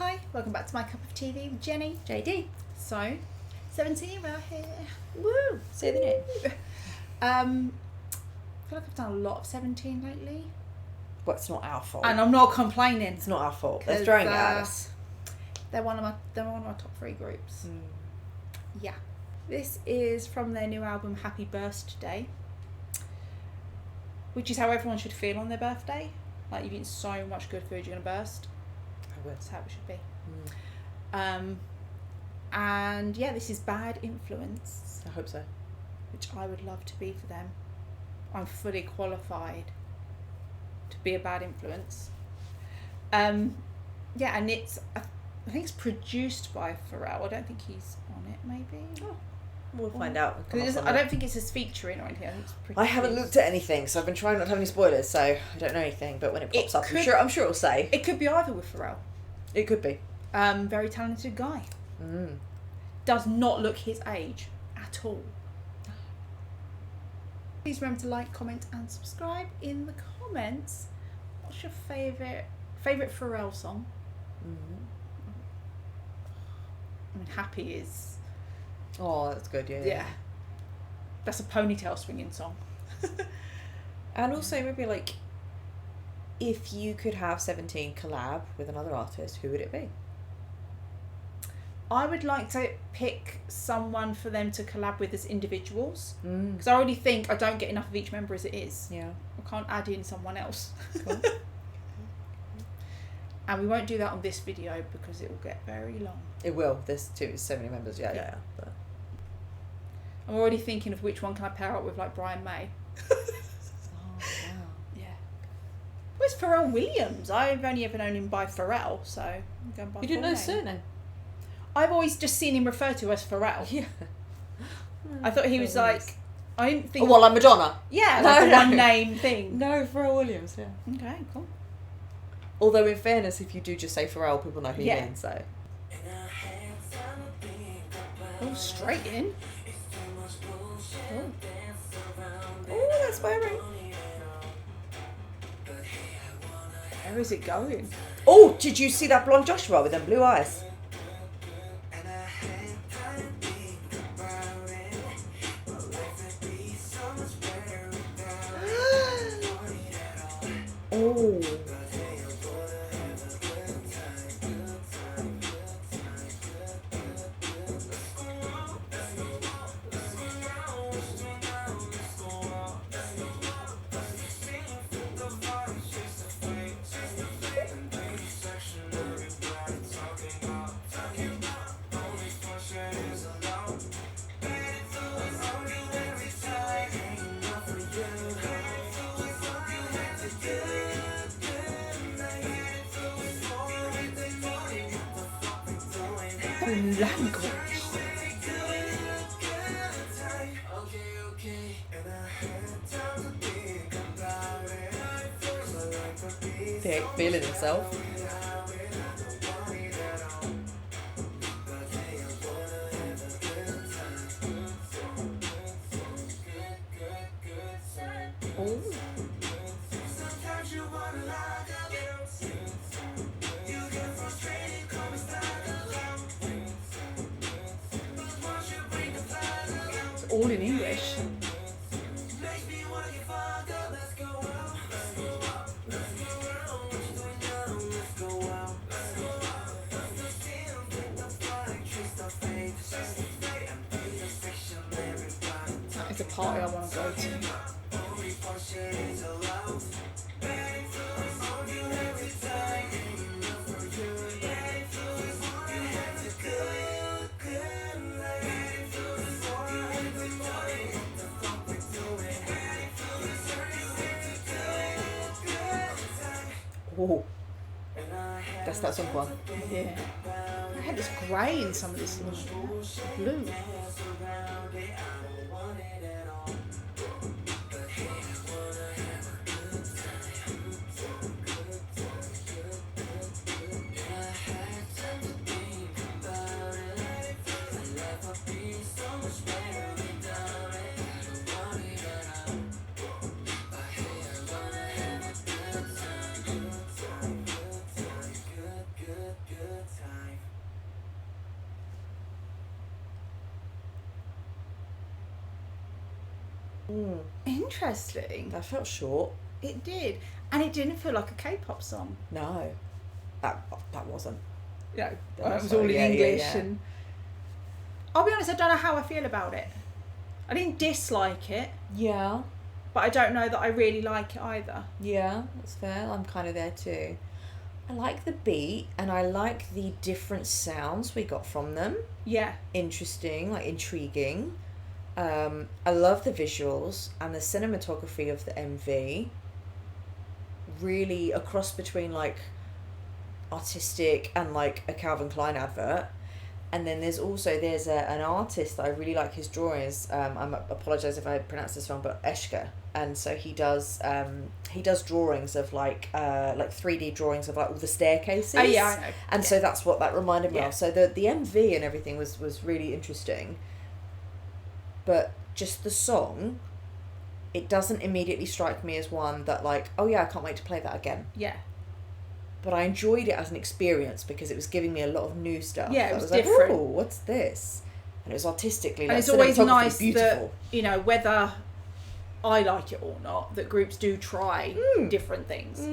Hi, welcome back to my cup of TV with Jenny. JD. So, 17 we're out here. Woo! Say the name. I feel like I've done a lot of 17 lately. Well, it's not our fault. And I'm not complaining. It's not our fault. They're throwing it at us. They're one of my top 3 groups. Mm. Yeah. This is from their new album Happy Burstday, which is how everyone should feel on their birthday. Like, you've eaten so much good food, you're going to burst. I would. That's how it should be. Mm. And yeah, this is Bad Influence. I hope so. Which I would love to be for them. I'm fully qualified to be a bad influence. Yeah, and it's, I think it's produced by Pharrell. I don't think he's on it, maybe. Oh, we'll find out. I don't think it's a featuring or anything. I think it's I haven't looked at anything, so I've been trying not to have any spoilers, so I don't know anything. But when it pops up, I'm sure it'll say. It could be either with Pharrell. It could be. Very talented guy. Mm. Does not look his age at all. Please remember to like, comment and subscribe. In the comments, what's your favourite Pharrell song? Mm-hmm. I mean, Happy is... Oh, that's good, yeah. That's a ponytail swinging song. And also maybe like, if you could have 17 collab with another artist, who would it be? I would like to pick someone for them to collab with as individuals. Mm. Because I already think I don't get enough of each member as it is. Yeah. I can't add in someone else. Cool. And we won't do that on this video because it will get very long. It will. There's so many members. Yeah. But... I'm already thinking of which one can I pair up with, like Brian May. Oh, wow. Yeah. Where's Pharrell Williams? I've only ever known him by Pharrell, so I'm going by You didn't know his full name. surname? I've always just seen him referred to as Pharrell. Yeah. I thought he was like... I didn't think... Oh, well, like Madonna? Yeah, like No, a one-name thing. No, Pharrell Williams, yeah. Okay, cool. Although, in fairness, if you do just say Pharrell, people know who you mean, so... Oh, straight in. Oh, that's inspiring. Where is it going? Oh, did you see that blonde Joshua with them blue eyes? Oh. Language. He ain't feeling himself. Oh. It's all in English. That is a party I want to go to. Oh. That's that song one. Yeah. I had this grey in some of this blue. Interesting. That felt short. It did. And it didn't feel like a K-pop song. No. That wasn't. Yeah, That it was was all in yeah, English. yeah. And I'll be honest, I don't know how I feel about it. I didn't dislike it, Yeah. but I don't know that I really like it either. Yeah, that's fair. I'm kind of there too. I like the beat and I like the different sounds we got from them. Yeah. Interesting, like intriguing. I love the visuals and the cinematography of the MV. Really a cross between like artistic and like a Calvin Klein advert. And then there's an artist that I really like his drawings. I apologise if I pronounce this wrong, but Eshka. And so he does drawings of like 3D drawings of like all the staircases. Oh yeah, I know. And so that's what that reminded me Yeah. of. So the MV and everything was really interesting. But just the song, it doesn't immediately strike me as one that like, oh yeah, I can't wait to play that again. Yeah. But I enjoyed it as an experience because it was giving me a lot of new stuff. Yeah, it I was was different. Like, oh, what's this? And it was artistically, And like, it's always cinematographically nice beautiful. that, you know, whether I like it or not, that groups do try different things.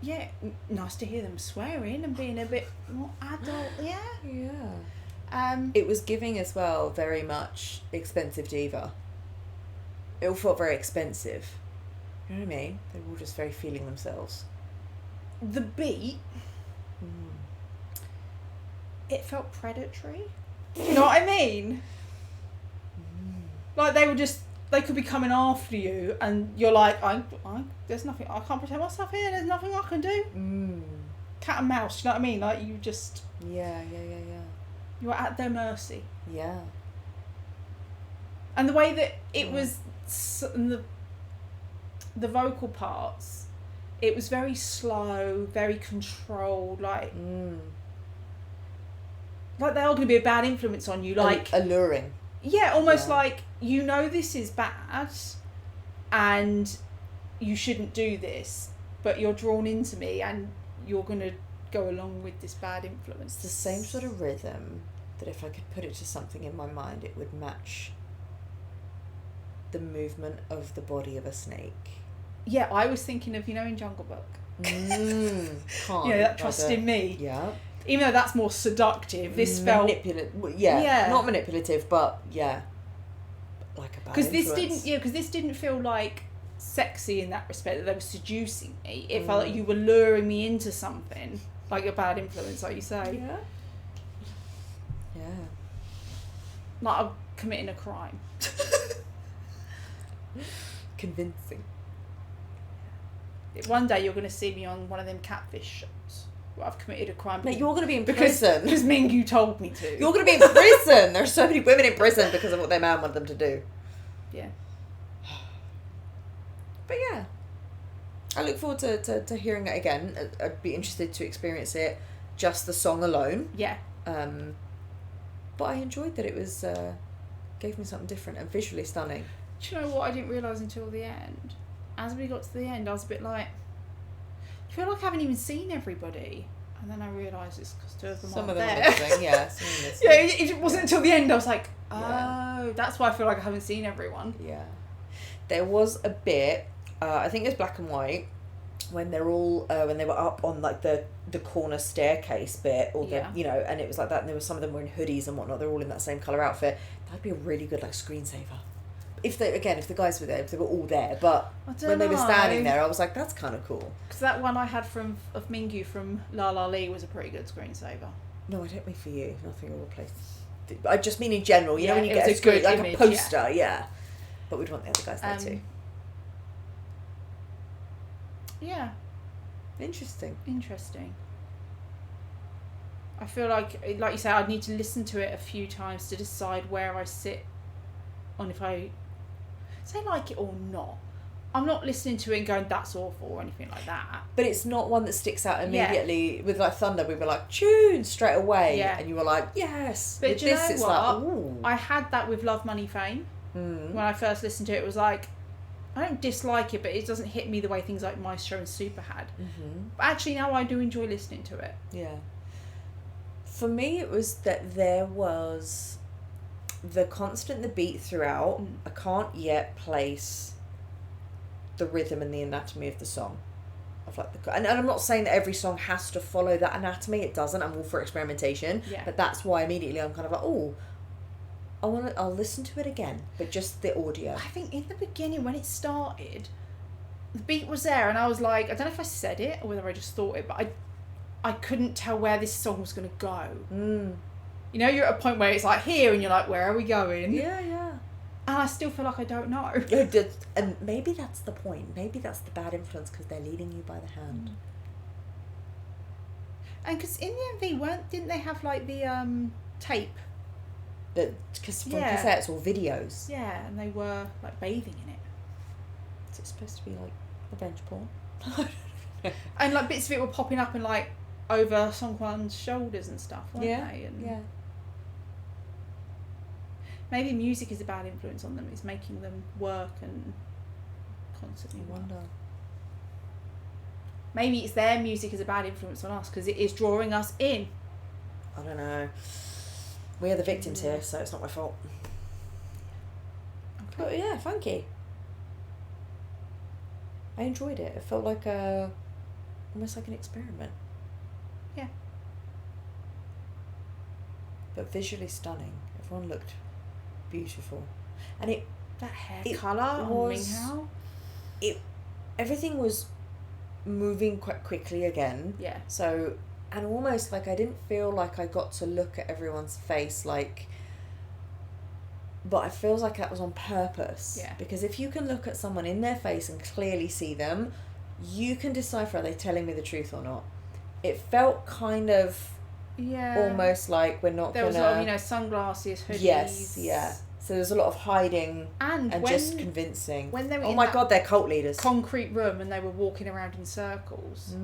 Yeah, nice to hear them swearing and being a bit more adult. Yeah. Yeah. It was giving as well very much expensive diva. It all felt very expensive. You know what I mean? They were all just very feeling themselves. The beat, it felt predatory. Do you know what I mean? Like they could be coming after you, and you're like, there's nothing, I can't protect myself here. There's nothing I can do. Cat and mouse. Do you know what I mean? Like you just. Yeah. You're at their mercy. Yeah. And the way that it was, the vocal parts, it was very slow, very controlled, like they are going to be a bad influence on you, like alluring. Yeah, almost like, you know, this is bad, and you shouldn't do this, but you're drawn into me, and you're going to go along with this bad influence. It's the same sort of rhythm that if I could put it to something in my mind, it would match the movement of the body of a snake. Yeah, I was thinking of, you know, in Jungle Book. Can't. Yeah, that trust in me. Yeah. Even though that's more seductive, this felt... Yeah, not manipulative, but yeah, like a bad influence. Because this didn't feel like sexy in that respect, that they were seducing me. It felt like you were luring me into something, like a bad influence, like you say. Yeah. Yeah. Like I'm committing a crime. Convincing. One day you're going to see me on one of them catfish shows where I've committed a crime. Mate, you're going to be in prison. Because Mingyu told me to. You're going to be in prison. There's so many women in prison because of what their man wanted them to do. Yeah. But yeah. I look forward to hearing it again. I'd be interested to experience it, just the song alone. Yeah. But I enjoyed that it was, gave me something different and visually stunning. Do you know what I didn't realise until the end? As we got to the end, I was a bit like, I feel like I haven't even seen everybody. And then I realised it's because two of them Some aren't of them there. are missing, yeah. Some are missing. Yeah, it wasn't until the end I was like, oh, Yeah. that's why I feel like I haven't seen everyone. Yeah. There was a bit, I think it was black and white, when they're all, when they were up on like the corner staircase bit, or the, you know, and it was like that, and there were some of them were in hoodies and whatnot, they're all in that same colour outfit. That'd be a really good like screensaver. If the guys were there, if they were all there, but when they were standing there, I was like, that's kind of cool. Because that one I had of Mingyu from La La Lee was a pretty good screensaver. No, I don't mean for you. Nothing will replace. I just mean in general. You know, when you it get was a screen, good like image, a poster, yeah. But we'd want the other guys there too. Yeah. Interesting. I feel like you say, I'd need to listen to it a few times to decide where I sit on if I say like it or not. I'm not listening to it and going, that's awful or anything like that. But it's not one that sticks out immediately. Yeah. With like Thunder, we were like, tune straight away. Yeah. And you were like, yes. But with do you this, know it's what? like, ooh. I had that with Love, Money, Fame. When I first listened to it, it was like, I don't dislike it, but it doesn't hit me the way things like Maestro and Super had. But actually now I do enjoy listening to it. Yeah. For me, it was that there was the beat throughout, Mm. I can't yet place the rhythm and the anatomy of the song. Of like and I'm not saying that every song has to follow that anatomy. It doesn't. I'm all for experimentation. Yeah. But that's why immediately I'm kind of like, oh, I'll listen to it again, but just the audio. I think in the beginning when it started, the beat was there, and I was like, I don't know if I said it or whether I just thought it, but I couldn't tell where this song was going to go. Mm. You know, you're at a point where it's like here, and you're like, where are we going? Yeah. And I still feel like I don't know. And maybe that's the point. Maybe that's the bad influence, because they're leading you by the hand. And because in the MV, didn't they have like the tape? Because from cassettes or videos. Yeah, and they were like bathing in it. Is it supposed to be like revenge porn? And like bits of it were popping up and like over Songkwan's shoulders and stuff, weren't they? And yeah. maybe music is a bad influence on them. It's making them work and constantly wonder. Maybe it's their music is a bad influence on us because it is drawing us in. I don't know. We are the victims here, so it's not my fault. Okay. But yeah, funky. I enjoyed it. It felt like almost like an experiment. Yeah. But visually stunning. Everyone looked beautiful, and that hair colour on Ming Hao. Everything was moving quite quickly again. Yeah. So, and almost like I didn't feel like I got to look at everyone's face like. But it feels like that was on purpose. Yeah. Because if you can look at someone in their face and clearly see them, you can decipher are they telling me the truth or not. It felt kind of almost like we're not there gonna... was a lot of, sunglasses, hoodies. Yes, yeah. So there's a lot of hiding and just convincing. When they were oh my God, they're cult leaders. Concrete room and they were walking around in circles.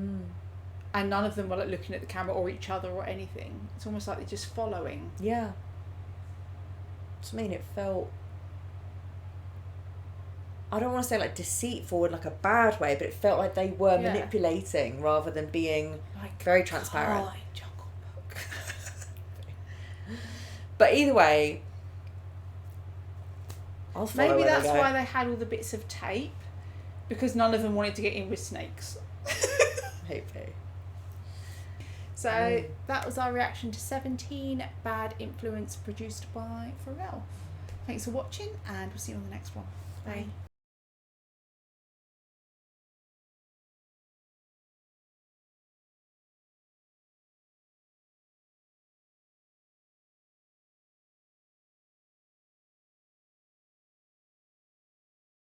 And none of them were like looking at the camera or each other or anything. It's almost like they're just following. Yeah. I mean, it felt, I don't want to say like deceitful in like a bad way, but it felt like they were manipulating rather than being like very transparent. Jungle Book. But either way, I'll follow. Maybe that's why they had all the bits of tape, because none of them wanted to get in with snakes. Maybe. So that was our reaction to 17 Bad Influence, produced by Pharrell. Thanks for watching, and we'll see you on the next one. Bye.